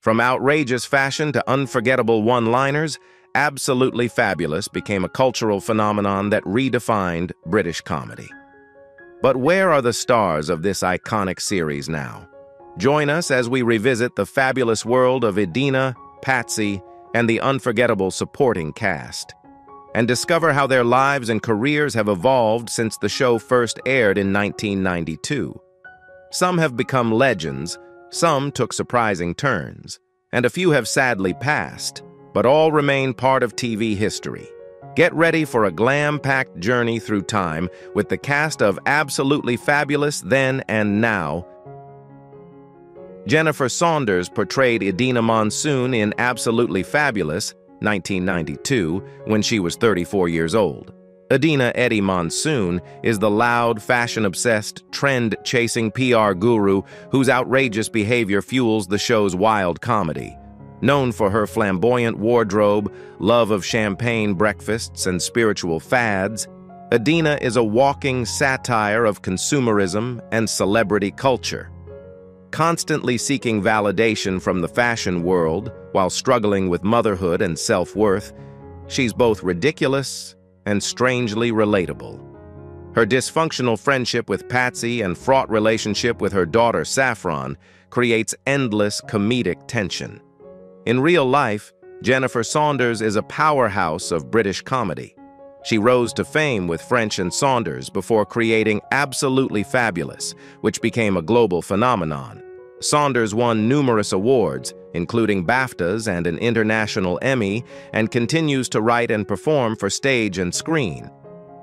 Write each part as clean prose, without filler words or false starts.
From outrageous fashion to unforgettable one-liners, Absolutely Fabulous became a cultural phenomenon that redefined British comedy. But where are the stars of this iconic series now? Join us as we revisit the fabulous world of Edina, Patsy, and the unforgettable supporting cast, and discover how their lives and careers have evolved since the show first aired in 1992. Some have become legends, some took surprising turns, and a few have sadly passed, but all remain part of TV history. Get ready for a glam-packed journey through time with the cast of Absolutely Fabulous Then and Now. Jennifer Saunders portrayed Edina Monsoon in Absolutely Fabulous, 1992, when she was 34 years old. Edina Eddie Monsoon is the loud, fashion-obsessed, trend-chasing PR guru whose outrageous behavior fuels the show's wild comedy. Known for her flamboyant wardrobe, love of champagne breakfasts, and spiritual fads, Edina is a walking satire of consumerism and celebrity culture. Constantly seeking validation from the fashion world while struggling with motherhood and self-worth, she's both ridiculous and strangely relatable. Her dysfunctional friendship with Patsy and fraught relationship with her daughter Saffron creates endless comedic tension. In real life, Jennifer Saunders is a powerhouse of British comedy. She rose to fame with French and Saunders before creating Absolutely Fabulous, which became a global phenomenon. Saunders won numerous awards, including BAFTAs and an International Emmy, and continues to write and perform for stage and screen.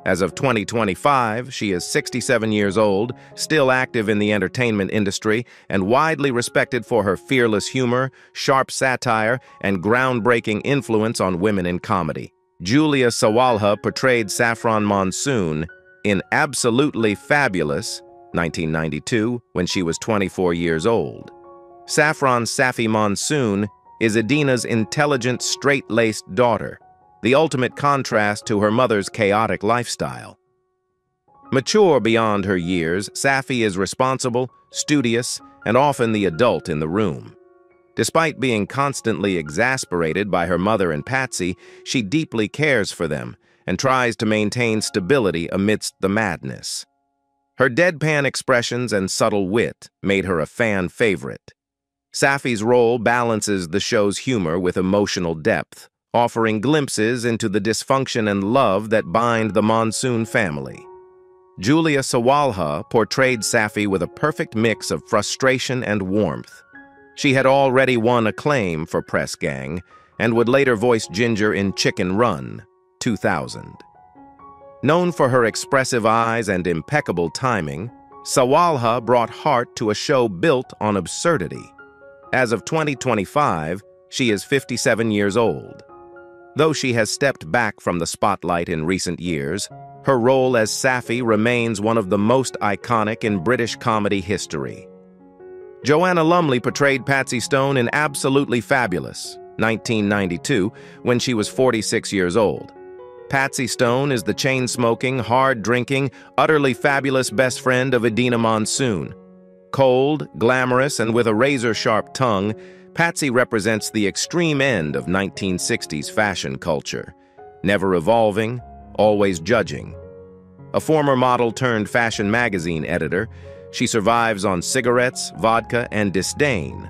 As of 2025, she is 67 years old, still active in the entertainment industry, and widely respected for her fearless humor, sharp satire, and groundbreaking influence on women in comedy. Julia Sawalha portrayed Saffron Monsoon in Absolutely Fabulous, 1992, when she was 24 years old. Saffron Safi Monsoon is Edina's intelligent, straight-laced daughter, the ultimate contrast to her mother's chaotic lifestyle. Mature beyond her years, Safi is responsible, studious, and often the adult in the room. Despite being constantly exasperated by her mother and Patsy, she deeply cares for them and tries to maintain stability amidst the madness. Her deadpan expressions and subtle wit made her a fan favorite. Safi's role balances the show's humor with emotional depth, offering glimpses into the dysfunction and love that bind the Monsoon family. Julia Sawalha portrayed Safi with a perfect mix of frustration and warmth. She had already won acclaim for Press Gang and would later voice Ginger in Chicken Run, 2000. Known for her expressive eyes and impeccable timing, Sawalha brought heart to a show built on absurdity. As of 2025, she is 57 years old. Though she has stepped back from the spotlight in recent years, her role as Safi remains one of the most iconic in British comedy history. Joanna Lumley portrayed Patsy Stone in Absolutely Fabulous, 1992, when she was 46 years old. Patsy Stone is the chain-smoking, hard-drinking, utterly fabulous best friend of Edina Monsoon. Cold, glamorous, and with a razor-sharp tongue, Patsy represents the extreme end of 1960s fashion culture, never evolving, always judging. A former model-turned-fashion magazine editor, she survives on cigarettes, vodka, and disdain.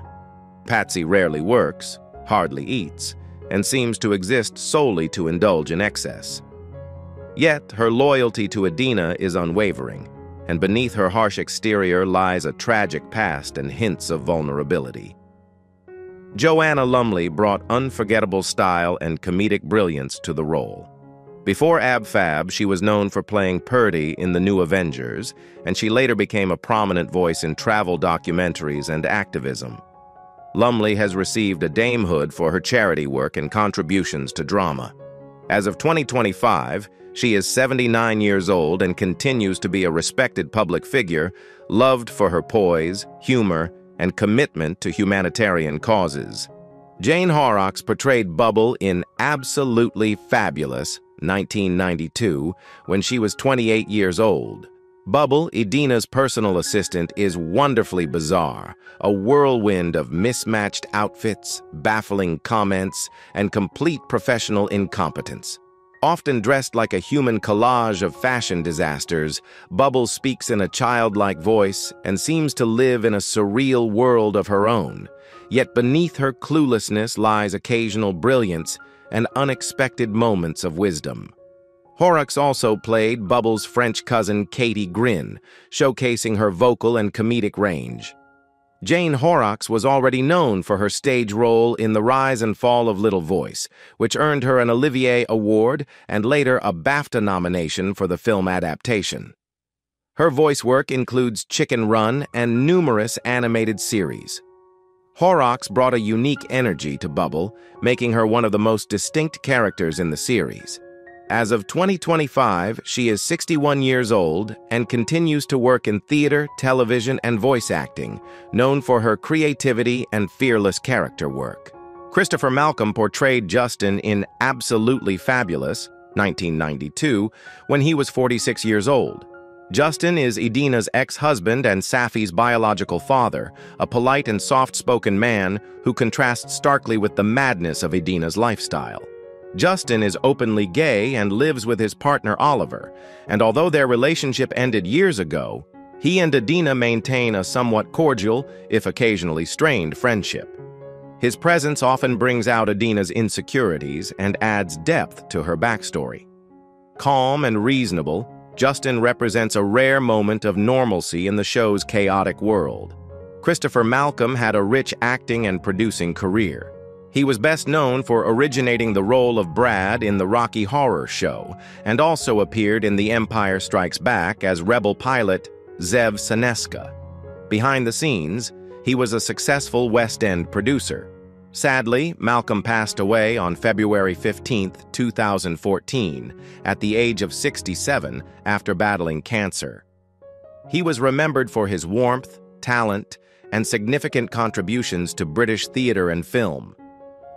Patsy rarely works, hardly eats, and seems to exist solely to indulge in excess. Yet, her loyalty to Edina is unwavering, and beneath her harsh exterior lies a tragic past and hints of vulnerability. Joanna Lumley brought unforgettable style and comedic brilliance to the role. Before Ab Fab, she was known for playing Purdy in The New Avengers, and she later became a prominent voice in travel documentaries and activism. Lumley has received a damehood for her charity work and contributions to drama. As of 2025, she is 79 years old and continues to be a respected public figure, loved for her poise, humor, and commitment to humanitarian causes. Jane Horox portrayed Bubble in Absolutely Fabulous, 1992, when she was 28 years old. Bubble, Edina's personal assistant, is wonderfully bizarre, a whirlwind of mismatched outfits, baffling comments, and complete professional incompetence. Often dressed like a human collage of fashion disasters, Bubble speaks in a childlike voice and seems to live in a surreal world of her own. Yet beneath her cluelessness lies occasional brilliance and unexpected moments of wisdom. Horox also played Bubble's French cousin Katie Grin, showcasing her vocal and comedic range. Jane Horox was already known for her stage role in The Rise and Fall of Little Voice, which earned her an Olivier Award and later a BAFTA nomination for the film adaptation. Her voice work includes Chicken Run and numerous animated series. Horox brought a unique energy to Bubble, making her one of the most distinct characters in the series. As of 2025, she is 61 years old and continues to work in theater, television, and voice acting, known for her creativity and fearless character work. Christopher Malcolm portrayed Justin in Absolutely Fabulous, 1992, when he was 46 years old. Justin is Edina's ex-husband and Safi's biological father, a polite and soft-spoken man who contrasts starkly with the madness of Edina's lifestyle. Justin is openly gay and lives with his partner Oliver, and although their relationship ended years ago, he and Edina maintain a somewhat cordial, if occasionally strained, friendship. His presence often brings out Edina's insecurities and adds depth to her backstory. Calm and reasonable, Justin represents a rare moment of normalcy in the show's chaotic world. Christopher Malcolm had a rich acting and producing career. He was best known for originating the role of Brad in the Rocky Horror Show, and also appeared in The Empire Strikes Back as rebel pilot Zev Seneska. Behind the scenes, he was a successful West End producer. Sadly, Malcolm passed away on February 15, 2014, at the age of 67 after battling cancer. He was remembered for his warmth, talent, and significant contributions to British theater and film.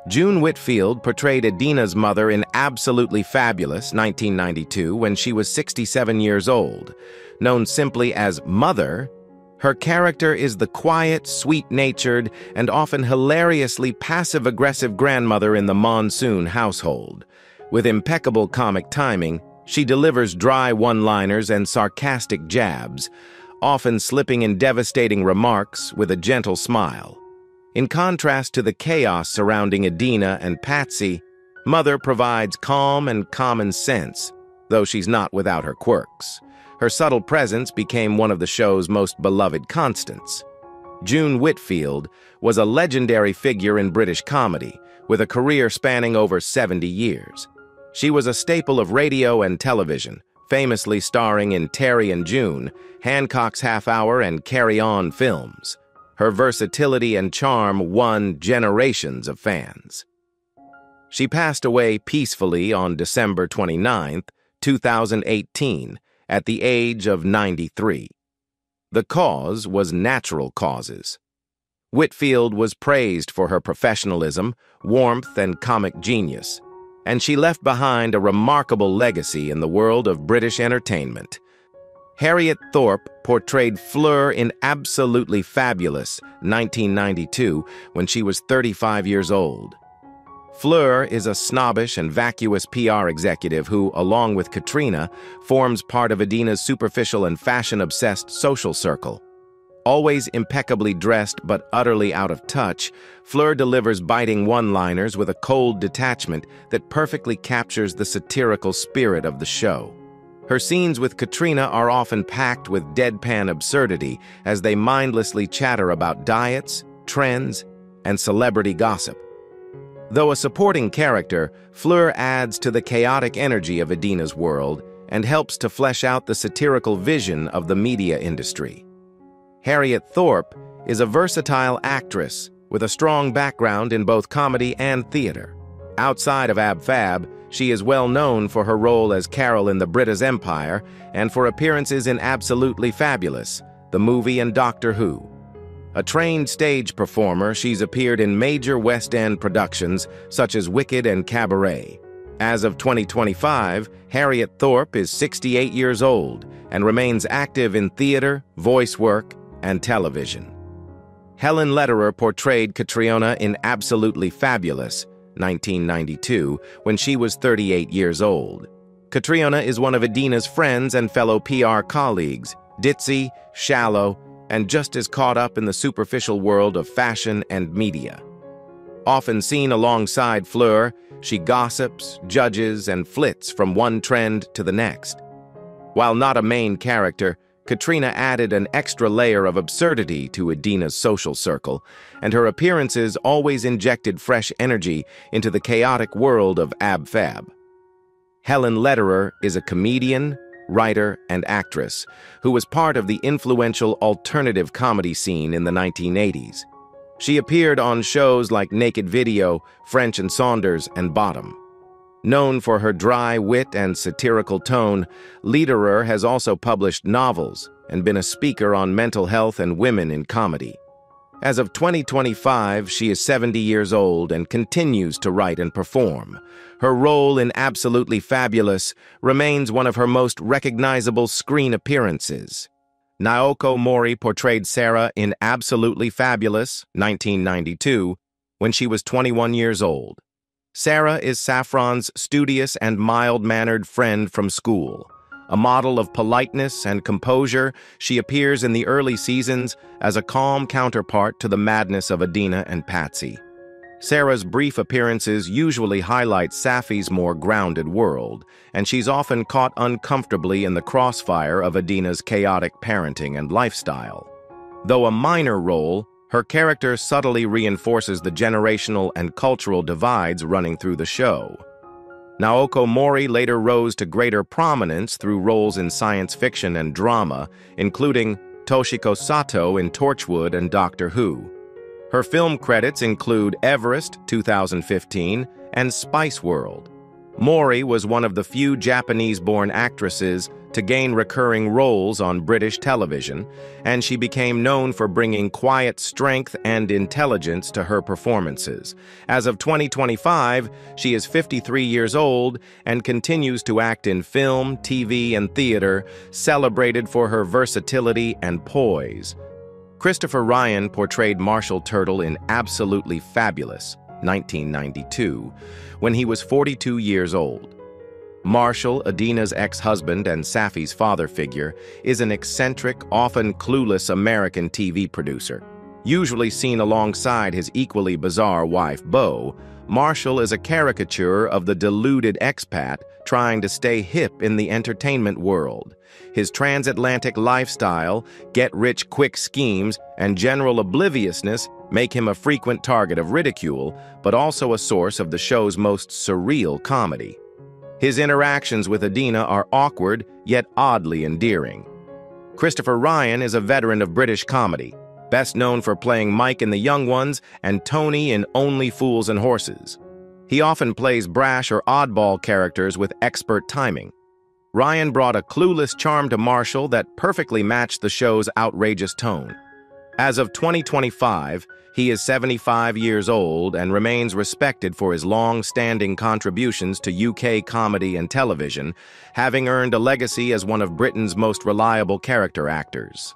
June Whitfield portrayed Edina's mother in Absolutely Fabulous, 1992, when she was 67 years old. Known simply as Mother, her character is the quiet, sweet-natured, and often hilariously passive-aggressive grandmother in the Monsoon household. With impeccable comic timing, she delivers dry one-liners and sarcastic jabs, often slipping in devastating remarks with a gentle smile. In contrast to the chaos surrounding Edina and Patsy, Mother provides calm and common sense, though she's not without her quirks. Her subtle presence became one of the show's most beloved constants. June Whitfield was a legendary figure in British comedy, with a career spanning over 70 years. She was a staple of radio and television, famously starring in Terry and June, Hancock's Half Hour, and Carry On films. Her versatility and charm won generations of fans. She passed away peacefully on December 29, 2018, at the age of 93. The cause was natural causes. Whitfield was praised for her professionalism, warmth, and comic genius, and she left behind a remarkable legacy in the world of British entertainment. Harriet Thorp portrayed Fleur in Absolutely Fabulous, 1992, when she was 35 years old. Fleur is a snobbish and vacuous PR executive who, along with Katrina, forms part of Edina's superficial and fashion-obsessed social circle. Always impeccably dressed but utterly out of touch, Fleur delivers biting one-liners with a cold detachment that perfectly captures the satirical spirit of the show. Her scenes with Katrina are often packed with deadpan absurdity as they mindlessly chatter about diets, trends, and celebrity gossip. Though a supporting character, Fleur adds to the chaotic energy of Edina's world and helps to flesh out the satirical vision of the media industry. Harriet Thorp is a versatile actress with a strong background in both comedy and theater. Outside of Ab Fab, she is well known for her role as Carol in the British Empire and for appearances in Absolutely Fabulous, the movie, and Doctor Who. A trained stage performer, she's appeared in major West End productions such as Wicked and Cabaret. As of 2025, Harriet Thorp is 68 years old and remains active in theater, voice work, and television. Helen Letterer portrayed Catriona in Absolutely Fabulous, 1992, when she was 38 years old. Catriona is one of Idina's friends and fellow PR colleagues, ditzy, shallow, and just as caught up in the superficial world of fashion and media. Often seen alongside Fleur, she gossips, judges, and flits from one trend to the next. While not a main character, Catriona added an extra layer of absurdity to Idina's social circle, and her appearances always injected fresh energy into the chaotic world of Ab Fab. Helen Letterer is a comedian, writer, and actress who was part of the influential alternative comedy scene in the 1980s. She appeared on shows like Naked Video, French and Saunders, and Bottom. Known for her dry wit and satirical tone, Letterer has also published novels and been a speaker on mental health and women in comedy. As of 2025, she is 70 years old and continues to write and perform. Her role in Absolutely Fabulous remains one of her most recognizable screen appearances. Naoko Mori portrayed Sarah in Absolutely Fabulous, 1992, when she was 21 years old. Sarah is Saffron's studious and mild-mannered friend from school. A model of politeness and composure, she appears in the early seasons as a calm counterpart to the madness of Idina and Patsy. Sarah's brief appearances usually highlight Safi's more grounded world, and she's often caught uncomfortably in the crossfire of Idina's chaotic parenting and lifestyle. Though a minor role, her character subtly reinforces the generational and cultural divides running through the show. Naoko Mori later rose to greater prominence through roles in science fiction and drama, including Toshiko Sato in Torchwood and Doctor Who. Her film credits include Everest, 2015, and Spice World. Mori was one of the few Japanese-born actresses to gain recurring roles on British television, and she became known for bringing quiet strength and intelligence to her performances. As of 2025, she is 53 years old and continues to act in film, TV, and theater, celebrated for her versatility and poise. Christopher Ryan portrayed Marshall Turtle in Absolutely Fabulous, 1992, when he was 42 years old. Marshall, Idina's ex-husband and Safi's father figure, is an eccentric, often clueless American TV producer. Usually seen alongside his equally bizarre wife, Bo, Marshall is a caricature of the deluded expat trying to stay hip in the entertainment world. His transatlantic lifestyle, get-rich-quick schemes, and general obliviousness make him a frequent target of ridicule, but also a source of the show's most surreal comedy. His interactions with Idina are awkward, yet oddly endearing. Christopher Ryan is a veteran of British comedy, best known for playing Mike in The Young Ones and Tony in Only Fools and Horses. He often plays brash or oddball characters with expert timing. Ryan brought a clueless charm to Marshall that perfectly matched the show's outrageous tone. As of 2025, he is 75 years old and remains respected for his long-standing contributions to UK comedy and television, having earned a legacy as one of Britain's most reliable character actors.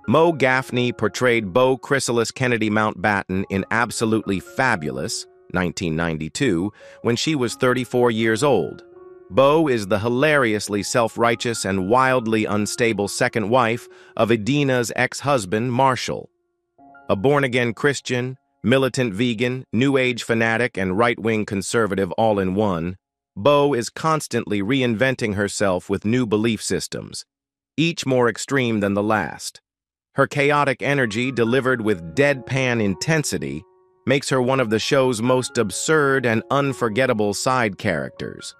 Mo Gaffne portrayed Beau Chrysalis Kennedy Mountbatten in Absolutely Fabulous, 1992, when she was 34 years old. Beau is the hilariously self-righteous and wildly unstable second wife of Idina's ex-husband, Marshall. A born-again Christian, militant vegan, New Age fanatic, and right-wing conservative all in one, Beau is constantly reinventing herself with new belief systems, each more extreme than the last. Her chaotic energy, delivered with deadpan intensity, makes her one of the show's most absurd and unforgettable side characters.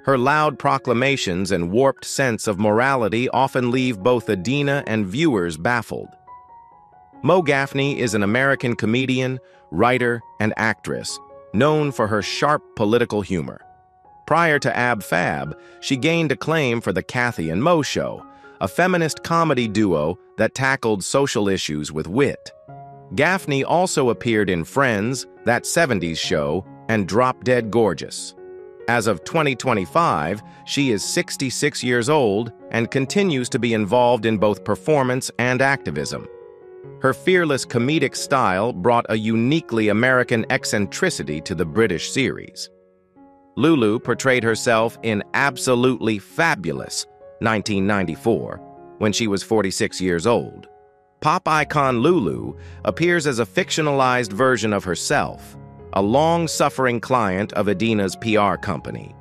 Her loud proclamations and warped sense of morality often leave both Idina and viewers baffled. Mo Gaffne is an American comedian, writer, and actress, known for her sharp political humor. Prior to Ab Fab, she gained acclaim for The Kathy and Mo Show, a feminist comedy duo that tackled social issues with wit. Gaffne also appeared in Friends, That 70s Show, and Drop Dead Gorgeous. As of 2025, she is 66 years old and continues to be involved in both performance and activism. Her fearless comedic style brought a uniquely American eccentricity to the British series. Lulu portrayed herself in Absolutely Fabulous, 1994, when she was 46 years old. Pop icon Lulu appears as a fictionalized version of herself, a long-suffering client of Idina's PR company.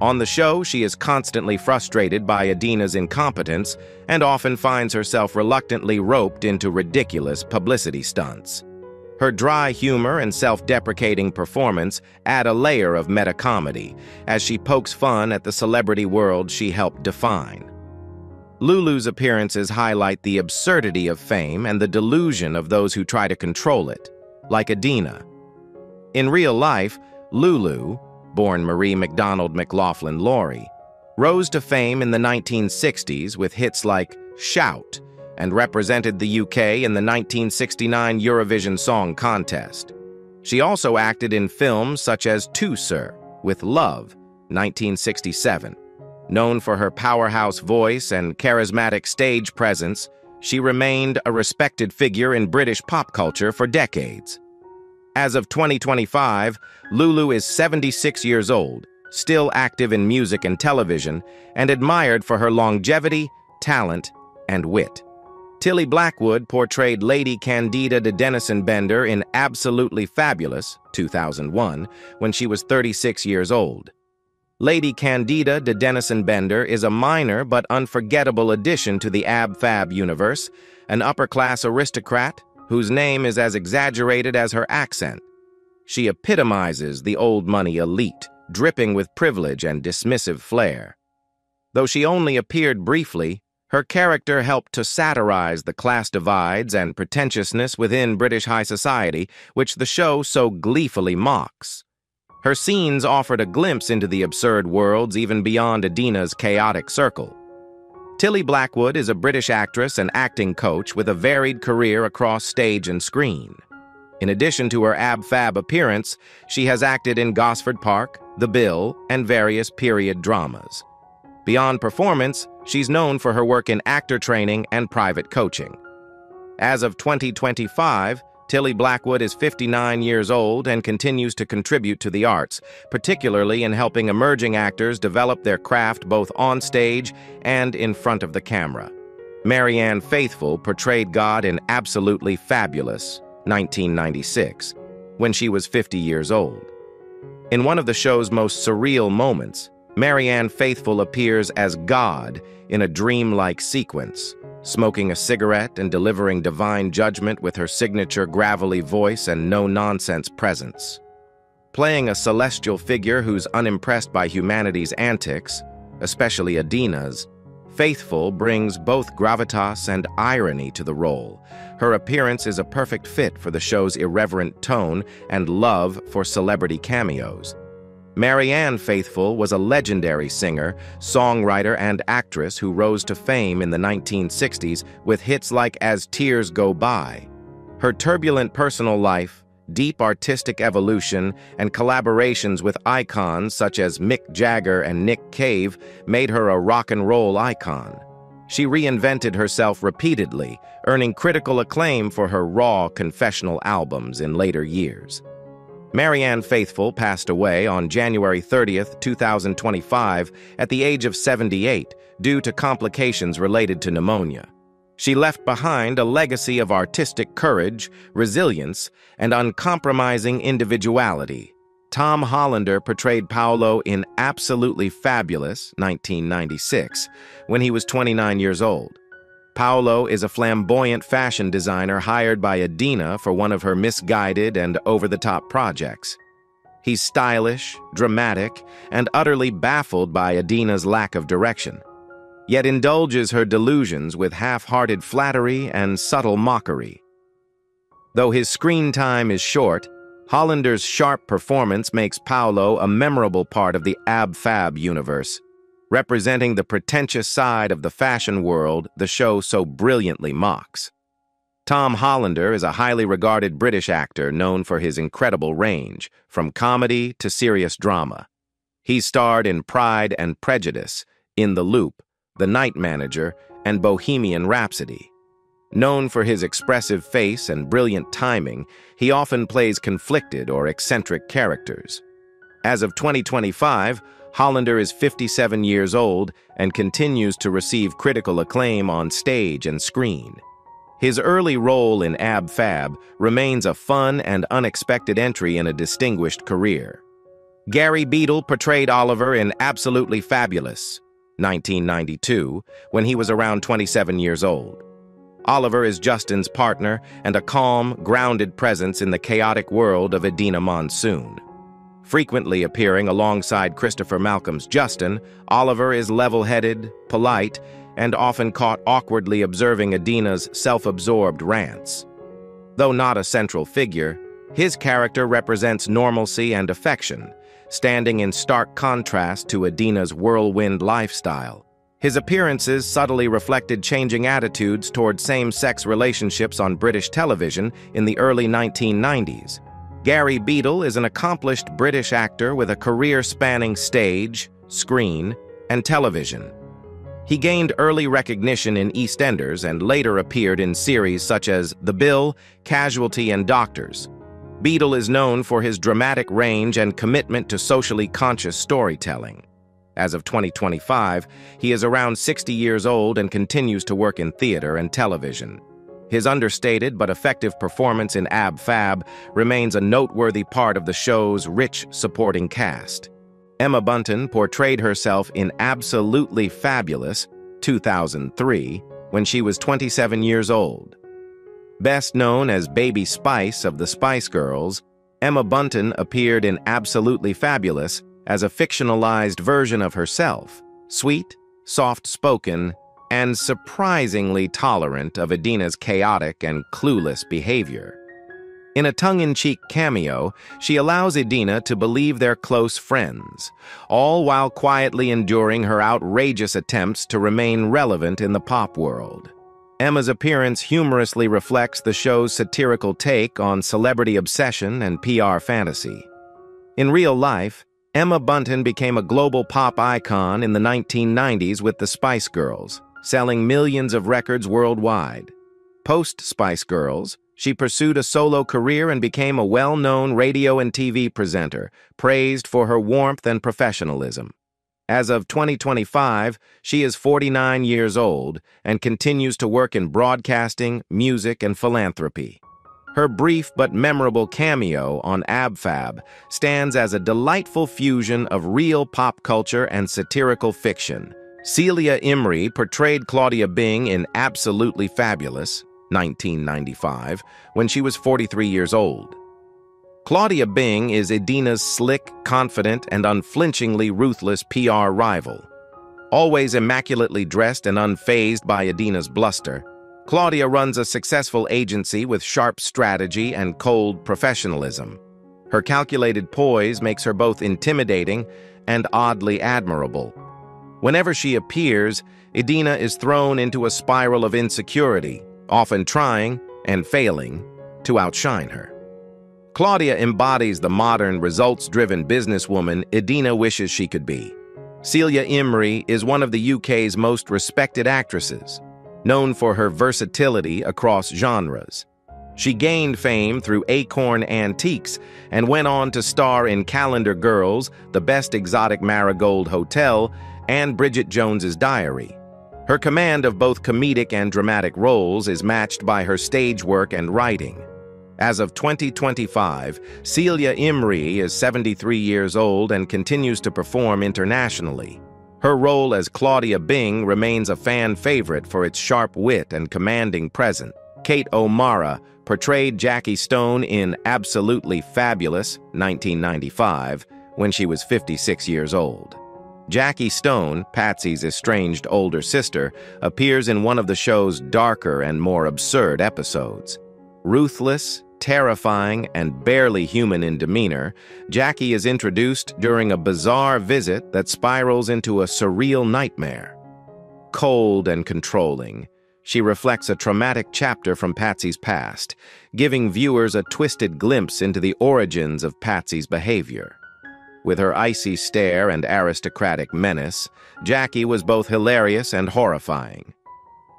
On the show, she is constantly frustrated by Idina's incompetence and often finds herself reluctantly roped into ridiculous publicity stunts. Her dry humor and self-deprecating performance add a layer of meta-comedy as she pokes fun at the celebrity world she helped define. Lulu's appearances highlight the absurdity of fame and the delusion of those who try to control it, like Idina. In real life, Lulu, born Marie McDonald McLaughlin Laurie, rose to fame in the 1960s with hits like Shout and represented the UK in the 1969 Eurovision Song Contest. She also acted in films such as Two Sir with Love, 1967. Known for her powerhouse voice and charismatic stage presence, she remained a respected figure in British pop culture for decades. As of 2025, Lulu is 76 years old, still active in music and television, and admired for her longevity, talent, and wit. Tilly Blackwood portrayed Lady Candida de Denison Bender in Absolutely Fabulous, 2001, when she was 36 years old. Lady Candida de Denison Bender is a minor but unforgettable addition to the Ab Fab universe, an upper-class aristocrat whose name is as exaggerated as her accent. She epitomizes the old-money elite, dripping with privilege and dismissive flair. Though she only appeared briefly, her character helped to satirize the class divides and pretentiousness within British high society, which the show so gleefully mocks. Her scenes offered a glimpse into the absurd worlds even beyond Idina's chaotic circle. Tilly Blackwood is a British actress and acting coach with a varied career across stage and screen. In addition to her Ab Fab appearance, she has acted in Gosford Park, The Bill, and various period dramas. Beyond performance, she's known for her work in actor training and private coaching. As of 2025, Tilly Blackwood is 59 years old and continues to contribute to the arts, particularly in helping emerging actors develop their craft both on stage and in front of the camera. Maryanne Faithful portrayed God in Absolutely Fabulous, 1996, when she was 50 years old. In one of the show's most surreal moments, Maryanne Faithful appears as God in a dreamlike sequence, smoking a cigarette and delivering divine judgment with her signature gravelly voice and no-nonsense presence. Playing a celestial figure who's unimpressed by humanity's antics, especially Idina's, Faithful brings both gravitas and irony to the role. Her appearance is a perfect fit for the show's irreverent tone and love for celebrity cameos. Maryanne Faithful was a legendary singer, songwriter, and actress who rose to fame in the 1960s with hits like As Tears Go By. Her turbulent personal life, deep artistic evolution, and collaborations with icons such as Mick Jagger and Nick Cave made her a rock and roll icon. She reinvented herself repeatedly, earning critical acclaim for her raw, confessional albums in later years. Maryanne Faithful passed away on January 30th, 2025, at the age of 78 due to complications related to pneumonia. She left behind a legacy of artistic courage, resilience, and uncompromising individuality. Tom Hollander portrayed Paolo in Absolutely Fabulous, 1996, when he was 29 years old. Paolo is a flamboyant fashion designer hired by Idina for one of her misguided and over-the-top projects. He's stylish, dramatic, and utterly baffled by Idina's lack of direction, yet indulges her delusions with half-hearted flattery and subtle mockery. Though his screen time is short, Hollander's sharp performance makes Paolo a memorable part of the Ab Fab universe, representing the pretentious side of the fashion world the show so brilliantly mocks. Tom Hollander is a highly regarded British actor known for his incredible range, from comedy to serious drama. He starred in Pride and Prejudice, In the Loop, The Night Manager, and Bohemian Rhapsody. Known for his expressive face and brilliant timing, he often plays conflicted or eccentric characters. As of 2025, Hollander is 57 years old and continues to receive critical acclaim on stage and screen. His early role in Ab Fab remains a fun and unexpected entry in a distinguished career. Gary Beedle portrayed Oliver in Absolutely Fabulous, 1992, when he was around 27 years old. Oliver is Justin's partner and a calm, grounded presence in the chaotic world of Idina Monsoon. Frequently appearing alongside Christopher Malcolm's Justin, Oliver is level-headed, polite, and often caught awkwardly observing Idina's self-absorbed rants. Though not a central figure, his character represents normalcy and affection, standing in stark contrast to Idina's whirlwind lifestyle. His appearances subtly reflected changing attitudes toward same-sex relationships on British television in the early 1990s. Gary Beedle is an accomplished British actor with a career spanning stage, screen, and television. He gained early recognition in EastEnders and later appeared in series such as The Bill, Casualty, and Doctors. Beedle is known for his dramatic range and commitment to socially conscious storytelling. As of 2025, he is around 60 years old and continues to work in theater and television. His understated but effective performance in Ab Fab remains a noteworthy part of the show's rich supporting cast. Emma Bunton portrayed herself in Absolutely Fabulous, 2003, when she was 27 years old. Best known as Baby Spice of the Spice Girls, Emma Bunton appeared in Absolutely Fabulous as a fictionalized version of herself, sweet, soft-spoken, and surprisingly tolerant of Idina's chaotic and clueless behavior. In a tongue-in-cheek cameo, she allows Idina to believe they're close friends, all while quietly enduring her outrageous attempts to remain relevant in the pop world. Emma's appearance humorously reflects the show's satirical take on celebrity obsession and PR fantasy. In real life, Emma Bunton became a global pop icon in the 1990s with the Spice Girls, selling millions of records worldwide. Post-Spice Girls, she pursued a solo career and became a well-known radio and TV presenter, praised for her warmth and professionalism. As of 2025, she is 49 years old and continues to work in broadcasting, music, and philanthropy. Her brief but memorable cameo on Ab Fab stands as a delightful fusion of real pop culture and satirical fiction. Celia Imrie portrayed Claudia Bing in Absolutely Fabulous, 1995, when she was 43 years old. Claudia Bing is Idina's slick, confident, and unflinchingly ruthless PR rival. Always immaculately dressed and unfazed by Idina's bluster, Claudia runs a successful agency with sharp strategy and cold professionalism. Her calculated poise makes her both intimidating and oddly admirable. Whenever she appears, Idina is thrown into a spiral of insecurity, often trying and failing to outshine her. Claudia embodies the modern, results-driven businesswoman Idina wishes she could be. Celia Imrie is one of the UK's most respected actresses, known for her versatility across genres. She gained fame through Acorn Antiques and went on to star in Calendar Girls, The Best Exotic Marigold Hotel, and Bridget Jones's Diary. Her command of both comedic and dramatic roles is matched by her stage work and writing. As of 2025, Celia Imrie is 73 years old and continues to perform internationally. Her role as Claudia Bing remains a fan favorite for its sharp wit and commanding presence. Kate Omara portrayed Jackie Stone in Absolutely Fabulous, 1995, when she was 56 years old. Jackie Stone, Patsy's estranged older sister, appears in one of the show's darker and more absurd episodes. Ruthless, terrifying, and barely human in demeanor, Jackie is introduced during a bizarre visit that spirals into a surreal nightmare. Cold and controlling, she reflects a traumatic chapter from Patsy's past, giving viewers a twisted glimpse into the origins of Patsy's behavior. With her icy stare and aristocratic menace, Jackie was both hilarious and horrifying.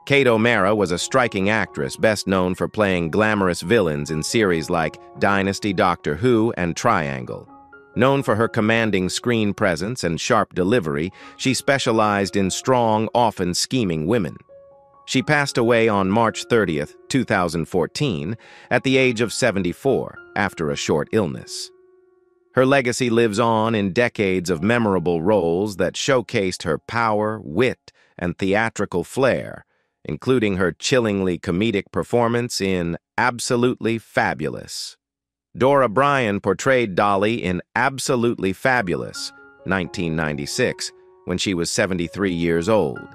Kate Omara was a striking actress best known for playing glamorous villains in series like Dynasty, Doctor Who, and Triangle. Known for her commanding screen presence and sharp delivery, she specialized in strong, often scheming women. She passed away on March 30th, 2014, at the age of 74, after a short illness. Her legacy lives on in decades of memorable roles that showcased her power, wit, and theatrical flair, including her chillingly comedic performance in Absolutely Fabulous. Dora Bryan portrayed Dolly in Absolutely Fabulous, 1996, when she was 73 years old.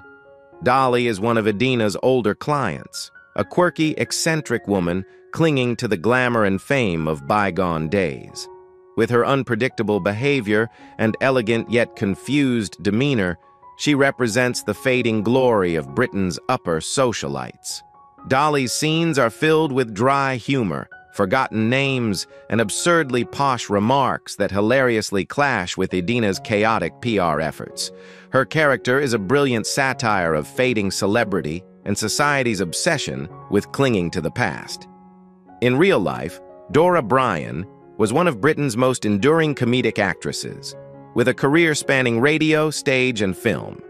Dolly is one of Idina's older clients, a quirky, eccentric woman clinging to the glamour and fame of bygone days. With her unpredictable behavior and elegant yet confused demeanor, she represents the fading glory of Britain's upper socialites. Dolly's scenes are filled with dry humor, forgotten names, and absurdly posh remarks that hilariously clash with Idina's chaotic PR efforts. Her character is a brilliant satire of fading celebrity and society's obsession with clinging to the past. In real life, Dora Bryan was one of Britain's most enduring comedic actresses, with a career spanning radio, stage, and film.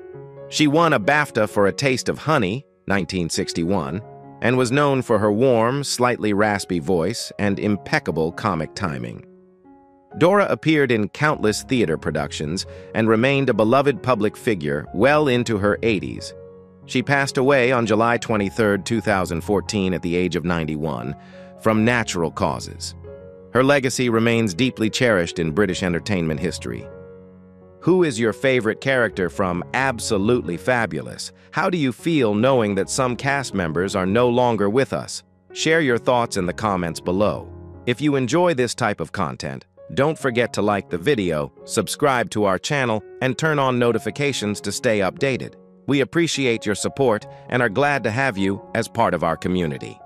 She won a BAFTA for A Taste of Honey, 1961, and was known for her warm, slightly raspy voice and impeccable comic timing. Dora appeared in countless theater productions and remained a beloved public figure well into her 80s. She passed away on July 23, 2014, at the age of 91, from natural causes. Her legacy remains deeply cherished in British entertainment history. Who is your favorite character from Absolutely Fabulous? How do you feel knowing that some cast members are no longer with us? Share your thoughts in the comments below. If you enjoy this type of content, don't forget to like the video, subscribe to our channel, and turn on notifications to stay updated. We appreciate your support and are glad to have you as part of our community.